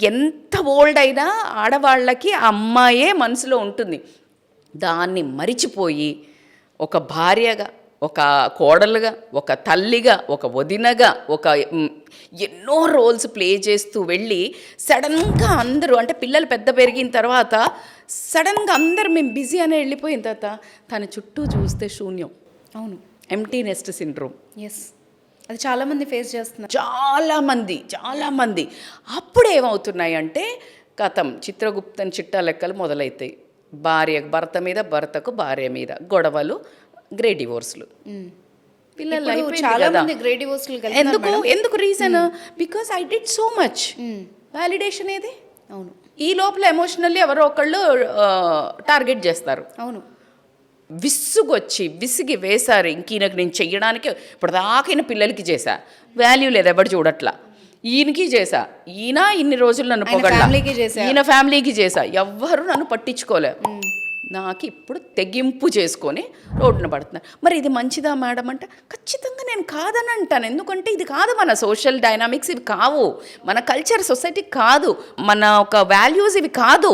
ఎంత ఓల్డ్ అయినా ఆడవాళ్ళకి ఆ అమ్మాయే మనసులో ఉంటుంది. దాన్ని మరిచిపోయి ఒక భార్యగా, ఒక కోడలుగా, ఒక తల్లిగా, ఒక వదినగా, ఎన్నో రోల్స్ ప్లే చేస్తూ వెళ్ళి సడన్గా అందరూ అంటే పిల్లలు పెద్ద పెరిగిన తర్వాత సడన్గా అందరూ మేము బిజీ అనే వెళ్ళిపోయిన తర్వాత తన చుట్టూ చూస్తే శూన్యం. అవును. Empty NEFT syndrome. ఎస్, అది చాలామంది ఫేస్ చేస్తున్నారు. చాలామంది అప్పుడు ఏమవుతున్నాయి అంటే కథం చిత్రగుప్తన్ చిట్టా లెక్కలు మొదలవుతాయి. భర్త మీద, భర్తకు భార్య మీద గొడవలు, గ్రే డివోర్స్లు. పిల్లలు ఎందుకు reason? Because I did so much. Validation ఏది? అవును. ఈ లోపల ఎమోషనల్లీ ఎవరో ఒకళ్ళు టార్గెట్ చేస్తారు. అవును. విసిగి వేశారు. ఇంకీనకు నేను చెయ్యడానికి ఇప్పుడు దాకైనా పిల్లలకి చేశా, వాల్యూ లేదు, ఎవరు చూడట్లా. ఈయనకి చేశా, ఈయన ఇన్ని రోజులు నన్ను పొగడ్డా, ఈయన ఫ్యామిలీకి చేశా, ఎవ్వరు నన్ను పట్టించుకోలే. నాకు ఇప్పుడు తెగింపు చేసుకొని రోడ్డున పడుతున్నారు. మరి ఇది మంచిదా మేడం అంటే ఖచ్చితంగా నేను కాదని అంటాను. ఎందుకంటే ఇది కాదు మన సోషల్ డైనామిక్స్, ఇవి కావు మన కల్చర్, సొసైటీ కాదు, మన ఒక వాల్యూస్ ఇవి కాదు.